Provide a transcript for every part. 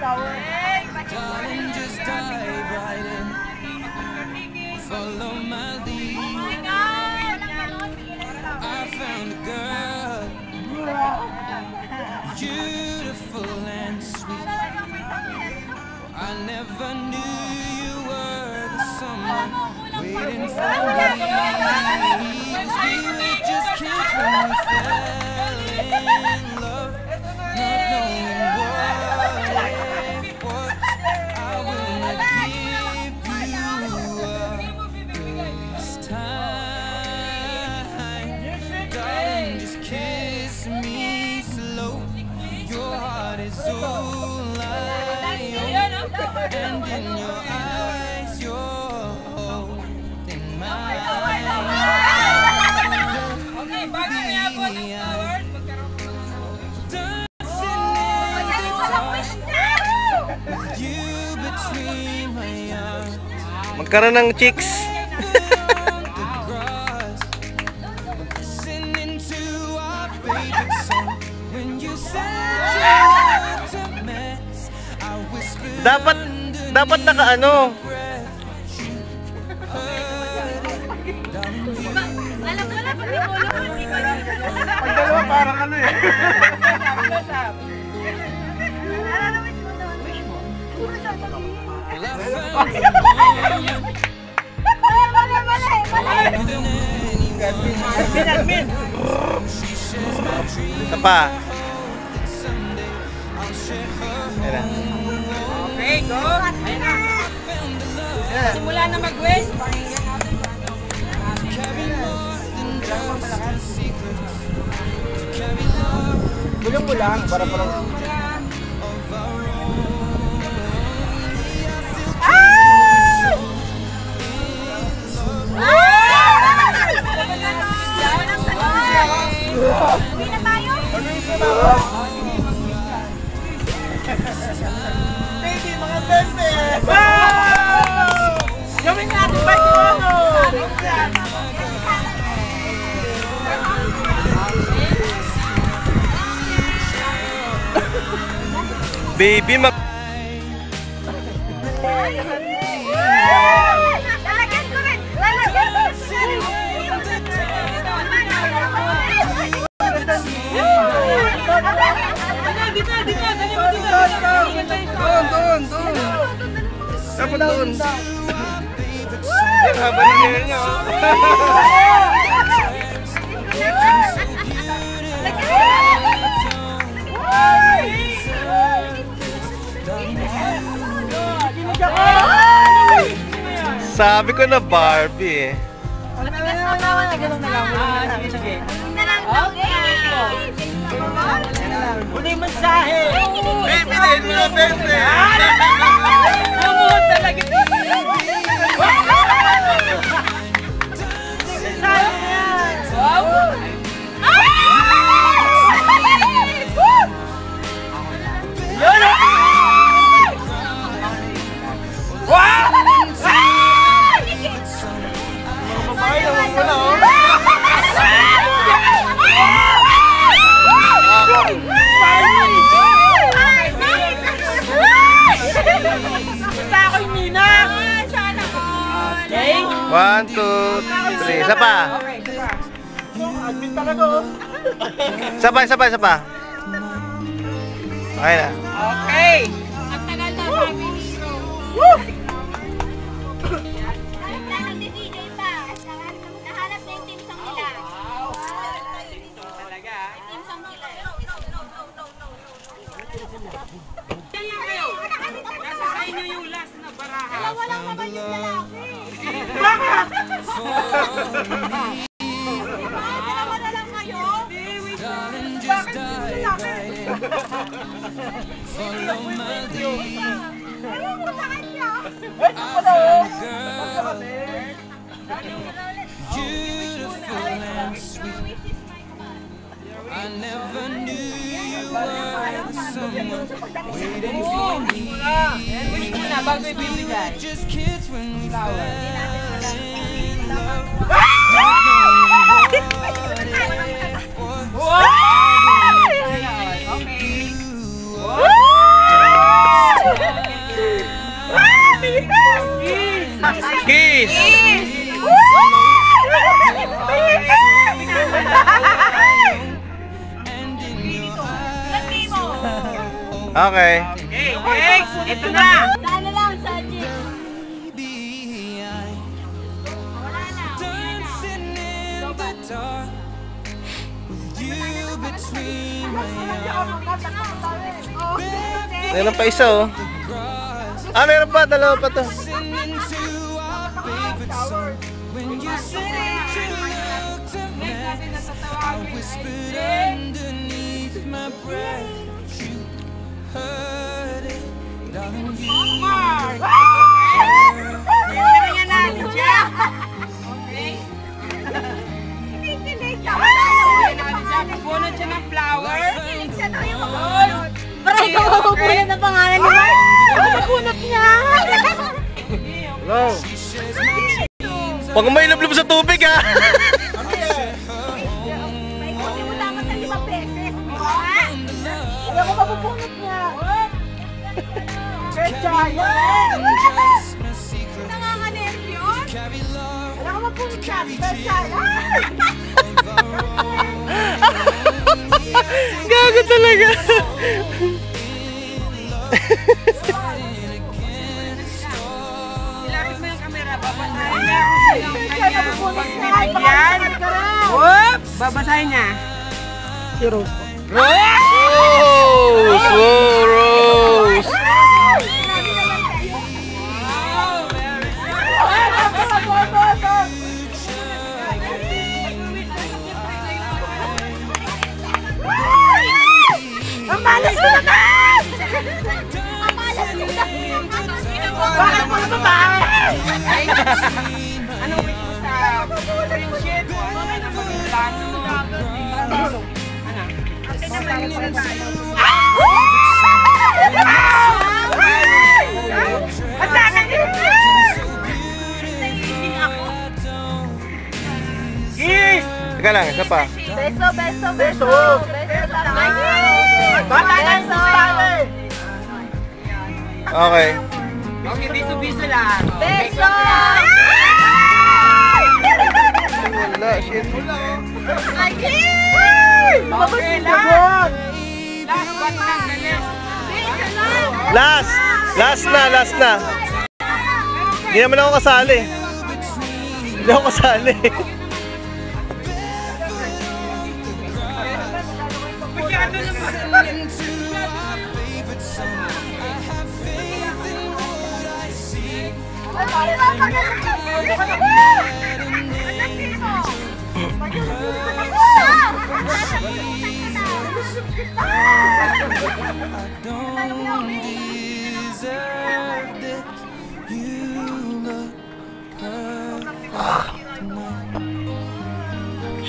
Darling, just dive right in. Follow my lead. I found a girl, beautiful and sweet. I never knew you were the someone waiting for me. We were just kids when we fell in love, not knowing what it was. I will not give you up this time. Darling, just kiss me slow. Your heart is all I own, and in your eyes you're holding mine. Okay, bago niya po ng flowers, Dancing in the dark, you between my arms. Magkaroon ng chicks. On the grass, listening to our favorite song. When you said you looked a mess, I whispered Dapat nakaano. Alam ko na, pag di ko lang. Ang dalawa parang ano eh. Well, I found a moment more than anyone. Admin. She shares my dreams. Isa pa. Someday I'll share her Ayan na. okay, go. Ayun na. Simula na mag-wish. Pakinggan natin. carry more than just a secret. To carry love Bulong mo lang para parang of our own. Uwi na tayo? baby, mga bebe! Wow! Gawin natin ba ito ano? Baby, Lalagyan ko rin! Lalagyan ko rin! Doon! Dapat doon! Ang haba ng hair niya, sabi ko na Barbie eh. Sige. Muli mensahe. Baby, din mo, bebe! Lumuhod talaga. Wow. Yun! Wow! Babae naman mo na, oh! Basta ako'y Nina. Okay. 1, 2, 3. Isa pa. Okay, isa pa. Admin talaga, oh! Isa pa. Okay na. Okay. Ang tagal na kami hero. Nag-DJ pa. Nahanap na yung team song nila. Talaga. Team song nila. Ganyan kayo. Nasa sa inyo yung last na baraha. Walang naman yung lalaki. Dalawa na lang kayo. Darling, just dive right in. Follow my lead. Ayaw mo sa kanya. I found a girl, beautiful and sweet. I never knew you were the someone waiting for me. Wish mo na bago We ibibigay. were just kids when we fell in love. Wow! Okay. Okay. Okay, next. Ito na. Sana lang, Saji. Dancing in the dark with you between my arms. Meron pa isa oh. Ah, meron pa. Dalawa pa to. Listening to our favorite song. When you said you looked a mess, I whispered underneath my breath. You heard it, darling. You Bunot siya ng flower. Para ikaw mapupunod ng pangalan ni Mark. Ako mapunod niya. Hello. Pag may ilublob sa tubig ha. May kuti mo dapat ng 5 beses. Hindi ako mapupunod niya. Nanganganip yun? Wala ka mapunod siya. Gago talaga. Ilapit mo yung camera. Babasahin niya kung sino ang kanyang pagbibigyan. Whoop! Babasahin niya. Rose! Whoa, Rose! Ang malas ko naman! Ang malas ko naman! Bakit mo naman ba? Ano wish mo sa friendship? Ano po yung plano mo? Ano? Ang dami din! Naiingin ako. Kiss! Teka lang, isa pa. Beso, beso, beso! Beso lang! Beso! Okay. Okay, biso-biso lang. Beso! Wala, shit. Okay, last! Last but not the least. Last! Last na, last na. Hindi naman ako kasali. Hindi ako kasali. Masyado naman.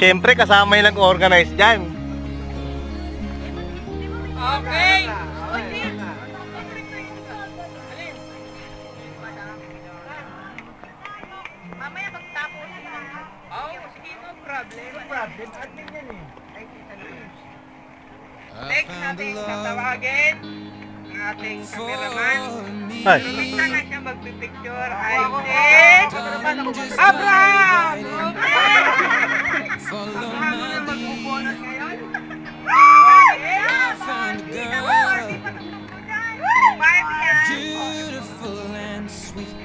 Siyempre, kasama yung nag-organize dyan. Okay. Mamaya magtapos na. Oh, sige, no problem. Next natin tatawagin ang ating cameraman. Ay. Minsan na siya magpipicture ay si Abraham! Follow Abraham my na magbubunot ngayon. found a girl, beautiful and sweet.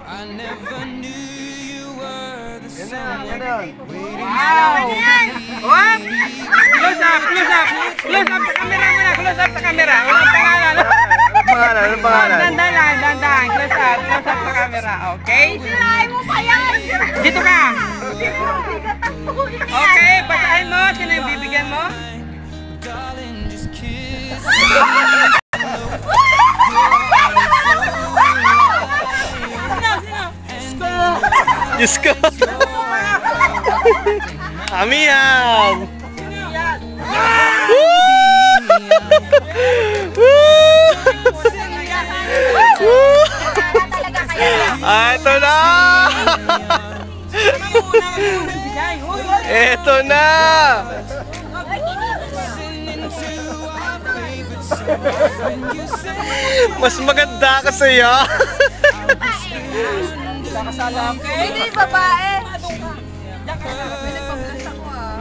I never knew you were the someone waiting Wow! What? Close up! Close up! Close up sa camera muna! Close up sa camera! Walang pangalan! Anong pangalan? Anong pangalan? Dandan lang! Dandan! Close up! Close up sa camera! Okay? Sirain mo pa yan! Dito ka! Bigat ang tuhuli niya. Okay! Basahin mo! Sino yung bibigyan mo? darling, just kiss. Diyos ko. Amihan! Talaga kayo. Ah, ito na! Ito na! Mas maganda ka sa'yo. Sino yung babae?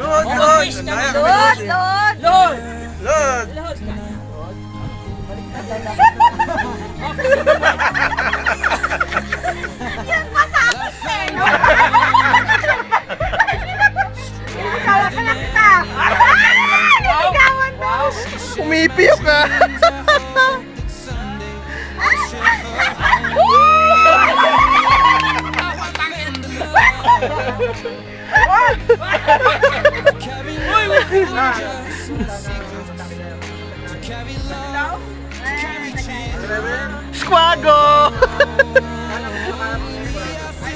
Lord! Lord! Lord! Lord! Yun pa sa akin eh. Nakawa ka lang kita. Naligawan mo. Umipiyok ka. Squago!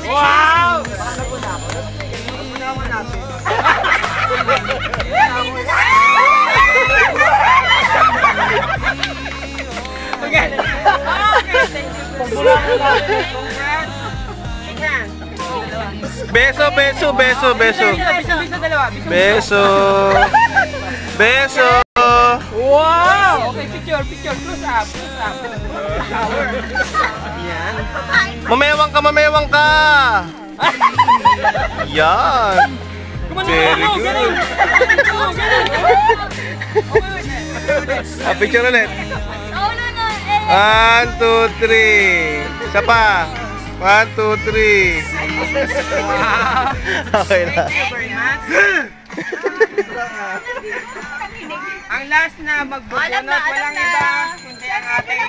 Wow! Okay. Beso, beso, beso, beso. Bisa dalawa. Beso. Beso. Wow! Okay, picture. Close up. Yan. Mamewang ka, mamewang ka. Yan. Very good. Picture ulit. 1, 2, 3. Isa pa. 1, 2, 3. Okay na. Thank you very much. Ang last na magbubunot, walang iba, kundi ang ating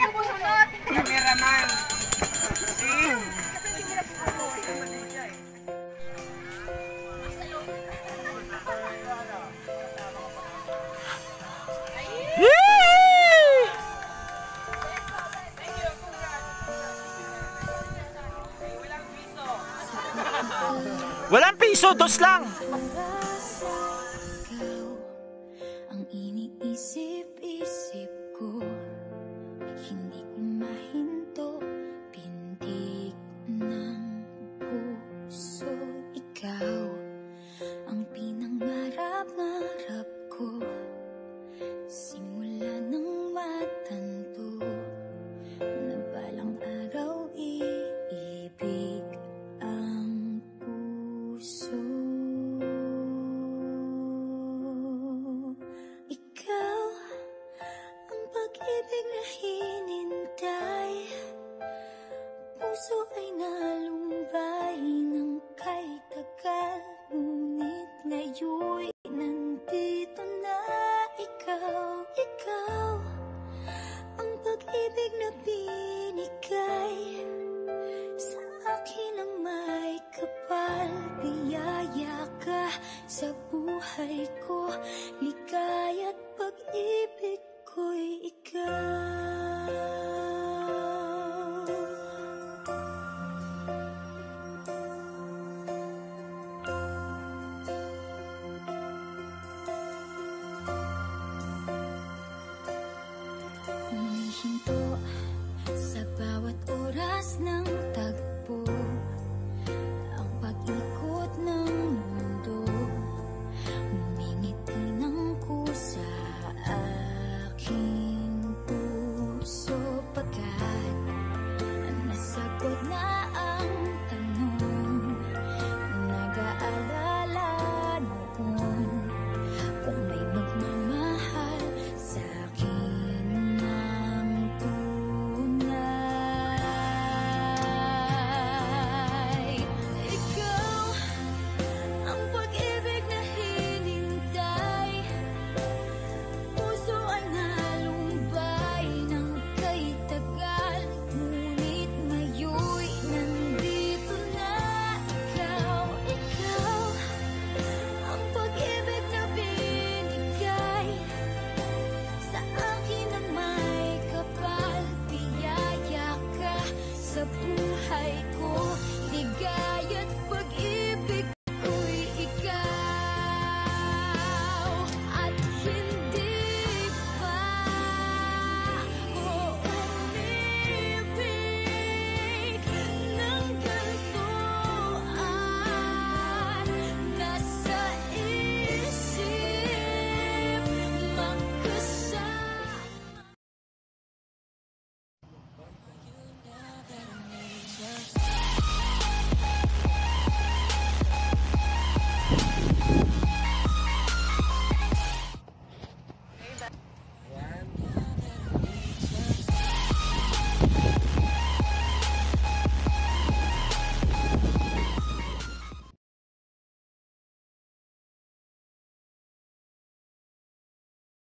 cameraman. Walang piso, dos lang. Ang iniisip-isip ko, hindi ko mahinto, pintig ng puso. Ikaw ang pinangarap-ngarap ko, simula nang matanto na balang araw iibig ang puso. Ikaw ang pag-ibig na hinintay, puso ay nalumbay ng kay tagal, ngunit ngayon'y nandito na. Ikaw ang pag-ibig na binigay sa akin ang may kapal. Biyaya ka sa buhay ko, ligaya't pag-ibig ko'y ikaw. Humihinto sa bawat oras ng